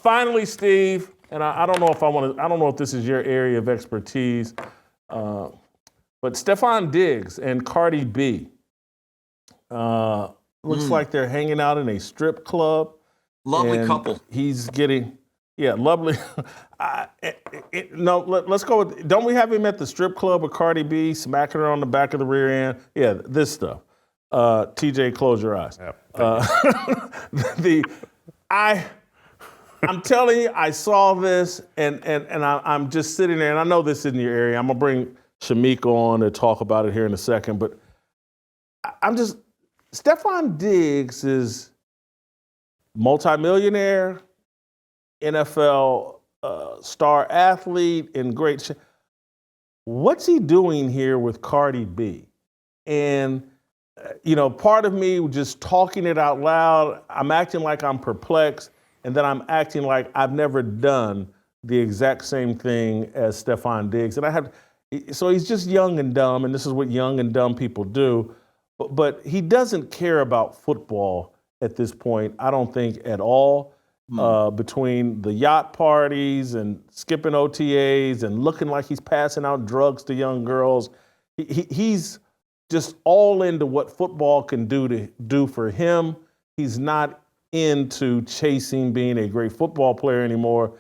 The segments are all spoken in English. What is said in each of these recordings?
Finally, Steve, and I don't know if I don't know if this is your area of expertise, but Stefon Diggs and Cardi B looks like they're hanging out in a strip club. Lovely couple. He's getting, lovely. Let's go with, don't we have him at the strip club with Cardi B, smacking her on the back of the rear end? Yeah, this stuff. TJ, close your eyes. Yep. I'm telling you, I saw this, and I'm just sitting there, and I know this isn't your area. I'm going to bring Shamika on to talk about it here in a second, but Stefon Diggs is multimillionaire, NFL star athlete, in great shape. What's he doing here with Cardi B? And, part of me just talking it out loud, I'm acting like I'm perplexed, and then I'm acting like I've never done the exact same thing as Stefon Diggs. So he's just young and dumb, and this is what young and dumb people do. But he doesn't care about football at this point, I don't think, at all. Between the yacht parties and skipping OTAs and looking like he's passing out drugs to young girls, he's just all into what football can do for him. He's not into chasing being a great football player anymore.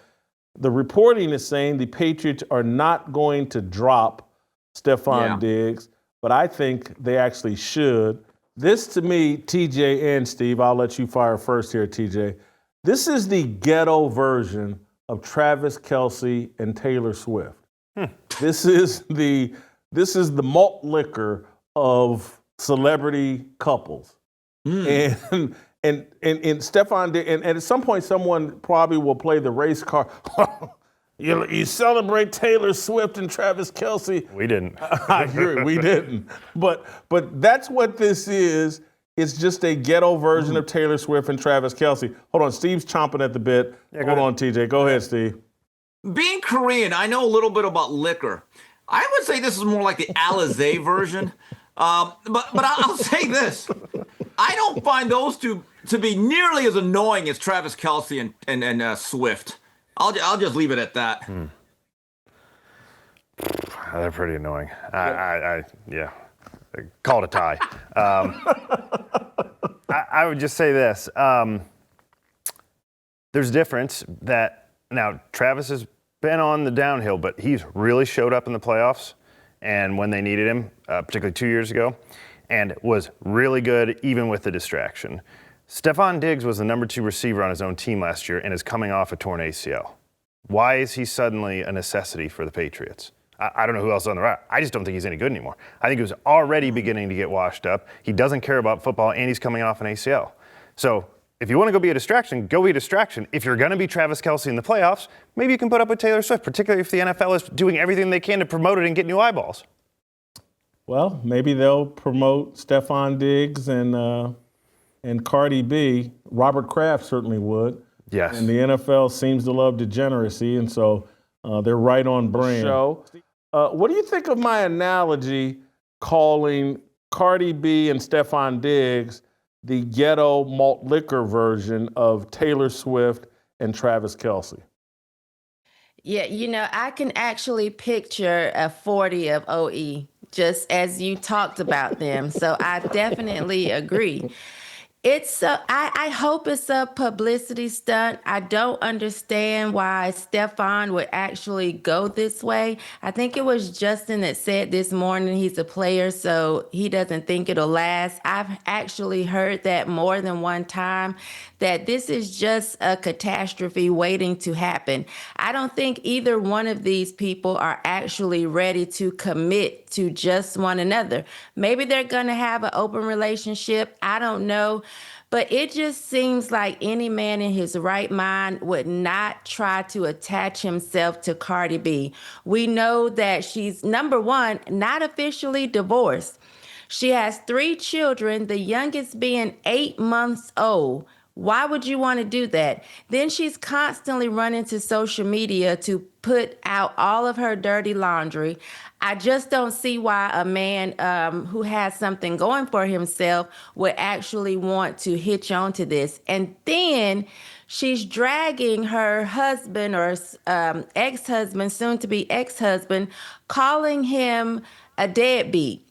The reporting is saying the Patriots are not going to drop Stefon Diggs, but I think they actually should. This, to me, TJ and Steve, I'll let you fire first here, TJ. This is the ghetto version of Travis Kelce and Taylor Swift. This is the malt liquor of celebrity couples. And Stefon Diggs, and at some point someone probably will play the race car. You celebrate Taylor Swift and Travis Kelce. We didn't. I agree, we didn't. But that's what this is. It's just a ghetto version of Taylor Swift and Travis Kelce. Hold on, Steve's chomping at the bit. Hold on, TJ. Go ahead, Steve. Being Korean, I know a little bit about liquor. I would say this is more like the Alizé version. But I'll say this. I don't find those two to be nearly as annoying as Travis Kelce and Swift. I'll just leave it at that. They're pretty annoying. Yeah. Call it a tie. I would just say this. There's a difference that now Travis has been on the downhill, but he's really showed up in the playoffs and when they needed him, particularly 2 years ago, and was really good even with the distraction. Stefon Diggs was the number 2 receiver on his own team last year and is coming off a torn ACL. Why is he suddenly a necessity for the Patriots? I don't know who else is on the route. I just don't think he's any good anymore. I think he was already beginning to get washed up. He doesn't care about football, and he's coming off an ACL. So if you want to go be a distraction, go be a distraction. If you're going to be Travis Kelce in the playoffs, maybe you can put up with Taylor Swift, particularly if the NFL is doing everything they can to promote it and get new eyeballs. Well, maybe they'll promote Stefon Diggs and Cardi B. Robert Kraft certainly would. Yes. And the NFL seems to love degeneracy, and so they're right on brand. What do you think of my analogy calling Cardi B and Stefon Diggs the ghetto malt liquor version of Taylor Swift and Travis Kelce? Yeah, I can actually picture a 40 of OE just as you talked about them. So I definitely agree. I hope it's a publicity stunt. I don't understand why Stefon would actually go this way. I think it was Justin that said this morning he's a player, so he doesn't think it'll last. I've actually heard that more than one time, that this is just a catastrophe waiting to happen. I don't think either one of these people are actually ready to commit to just one another. Maybe they're going to have an open relationship. I don't know. But it just seems like any man in his right mind would not try to attach himself to Cardi B. We know that she's, number one, not officially divorced. She has 3 children, the youngest being 8 months old. Why would you want to do that? Then she's constantly running to social media to put out all of her dirty laundry. I just don't see why a man who has something going for himself would actually want to hitch on to this. And then she's dragging her husband or ex-husband, soon to be ex-husband, calling him a deadbeat.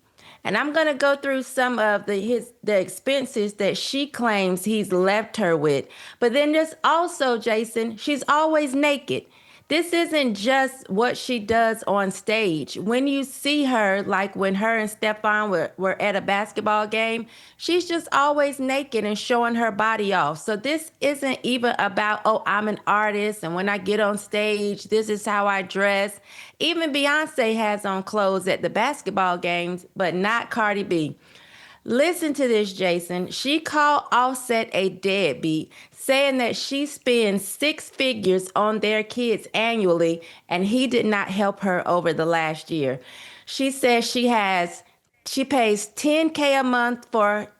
And I'm gonna go through some of the expenses that she claims he's left her with. But then there's also, Jason, she's always naked. This isn't just what she does on stage. When you see her, like when her and Stefon were at a basketball game, she's just always naked and showing her body off. So this isn't even about, oh, I'm an artist, and when I get on stage, this is how I dress. Even Beyonce has on clothes at the basketball games, but not Cardi B. Listen to this, Jason. She called Offset a deadbeat, saying that she spends 6 figures on their kids annually, and he did not help her over the last year. She says she pays $10K a month for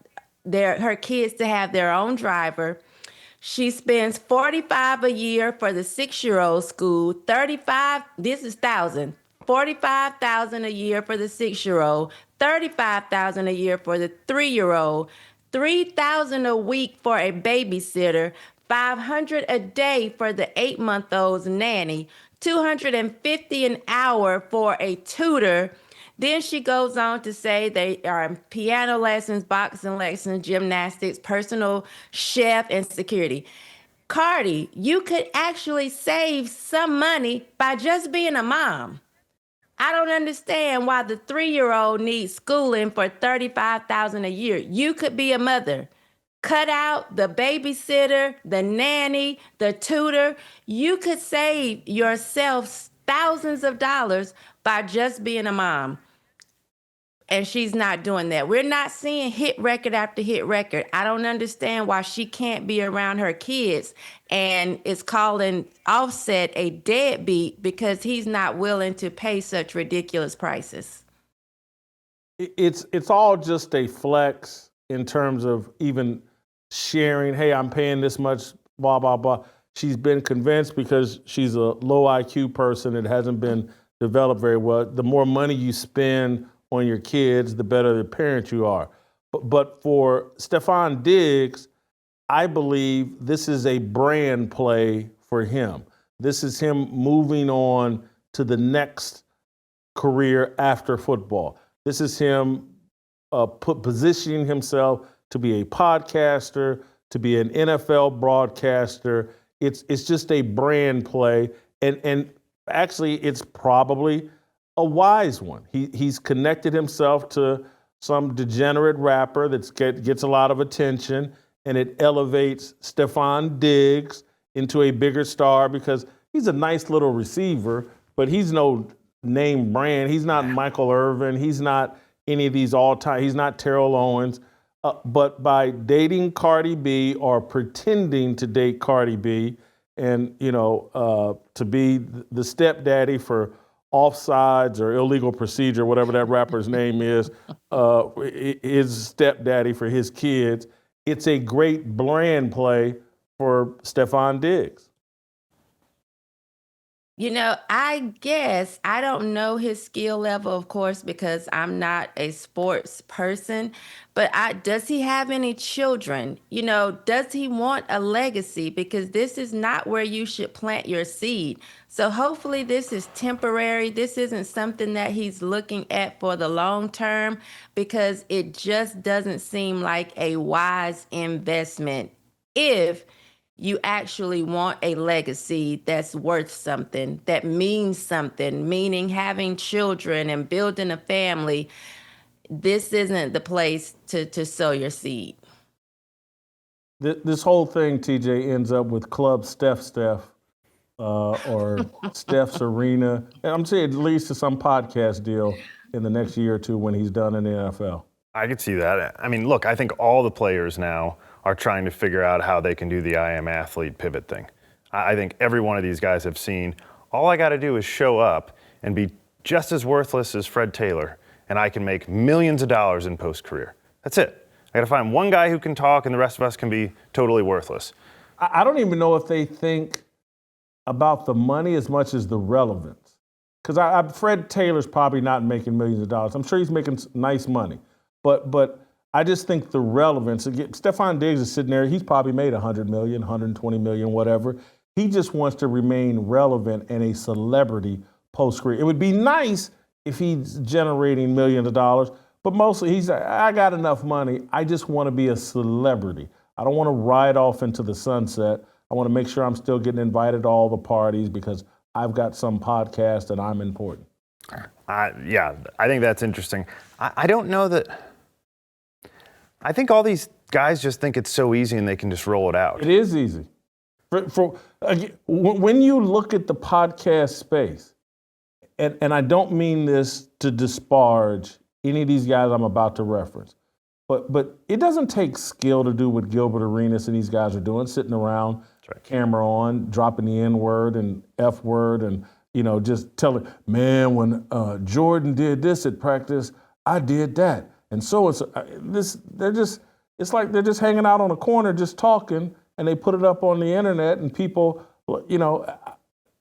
her kids to have their own driver. She spends $45 a year for the 6-year-old school, 35, this is thousand, 45,000 a year for the 6-year-old, 35,000 a year for the 3-year-old, 3,000 a week for a babysitter, 500 a day for the 8-month-old's nanny, 250 an hour for a tutor. Then she goes on to say they are piano lessons, boxing lessons, gymnastics, personal chef, and security. Cardi, you could actually save some money by just being a mom. I don't understand why the 3-year-old needs schooling for $35,000 a year. You could be a mother. Cut out the babysitter, the nanny, the tutor. You could save yourself thousands of dollars by just being a mom. And she's not doing that. We're not seeing hit record after hit record. I don't understand why she can't be around her kids and is calling Offset a deadbeat because he's not willing to pay such ridiculous prices. It's all just a flex in terms of even sharing, hey, I'm paying this much, blah, blah, blah. She's been convinced because she's a low IQ person that hasn't been developed very well. The more money you spend on your kids, the better the parent you are. But for Stefon Diggs, I believe this is a brand play for him. This is him moving on to the next career after football. This is him positioning himself to be a podcaster, to be an NFL broadcaster. It's just a brand play, and actually, it's probably a wise one. He's connected himself to some degenerate rapper that gets a lot of attention, and it elevates Stefon Diggs into a bigger star because he's a nice little receiver, but he's no name brand. He's not Michael Irvin. He's not any of these all-time. He's not Terrell Owens. But by dating Cardi B or pretending to date Cardi B and, to be the stepdaddy for offsides or illegal procedure, whatever that rapper's name is, his stepdaddy for his kids, it's a great brand play for Stefon Diggs. I guess I don't know his skill level, of course, because I'm not a sports person, but does he have any children? Does he want a legacy? Because this is not where you should plant your seed. So hopefully this is temporary. This isn't something that he's looking at for the long term, because it just doesn't seem like a wise investment if you actually want a legacy that's worth something, that means something, meaning having children and building a family. This isn't the place to sow your seed. This whole thing, TJ, ends up with Club Steph, or Steph's Arena. And I'm saying it leads to some podcast deal in the next year or two when he's done in the NFL. I could see that. I mean, look, I think all the players now are trying to figure out how they can do the I am athlete pivot thing. I think every one of these guys have seen, all I got to do is show up and be just as worthless as Fred Taylor, and I can make millions of dollars in post-career. That's it. I got to find one guy who can talk, and the rest of us can be totally worthless. I don't even know if they think about the money as much as the relevance. Because Fred Taylor's probably not making millions of dollars. I'm sure he's making nice money. But I just think the relevance, again, Stefon Diggs is sitting there, he's probably made $100 million, $120 million, whatever. He just wants to remain relevant and a celebrity post-career. It would be nice if he's generating millions of dollars, but mostly he's like, I got enough money. I just want to be a celebrity. I don't want to ride off into the sunset. I want to make sure I'm still getting invited to all the parties because I've got some podcast and I'm important. Yeah, I think that's interesting. I don't know that. I think all these guys just think it's so easy and they can just roll it out. It is easy. When you look at the podcast space, and I don't mean this to disparage any of these guys I'm about to reference, but it doesn't take skill to do what Gilbert Arenas and these guys are doing, sitting around, camera on, dropping the N-word and F-word and, just telling, man, when Jordan did this at practice, I did that. And so it's like they're just hanging out on a corner just talking, and they put it up on the internet, and people,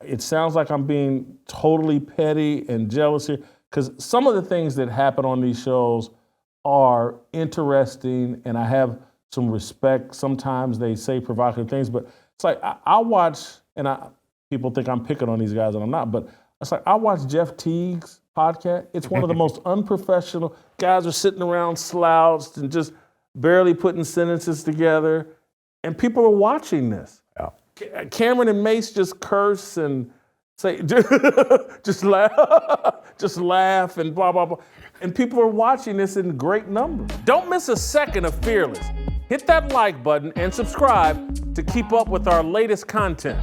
it sounds like I'm being totally petty and jealous here, because some of the things that happen on these shows are interesting, and I have some respect. Sometimes they say provocative things, but it's like I watch, and people think I'm picking on these guys, and I'm not, but it's like I watch Jeff Teague's podcast. It's one of the most unprofessional. Guys are sitting around slouched and just barely putting sentences together, and people are watching this. Yeah. Cameron and Mace just curse and say, just laugh and blah, blah, blah. And people are watching this in great numbers. Don't miss a second of Fearless. Hit that like button and subscribe to keep up with our latest content.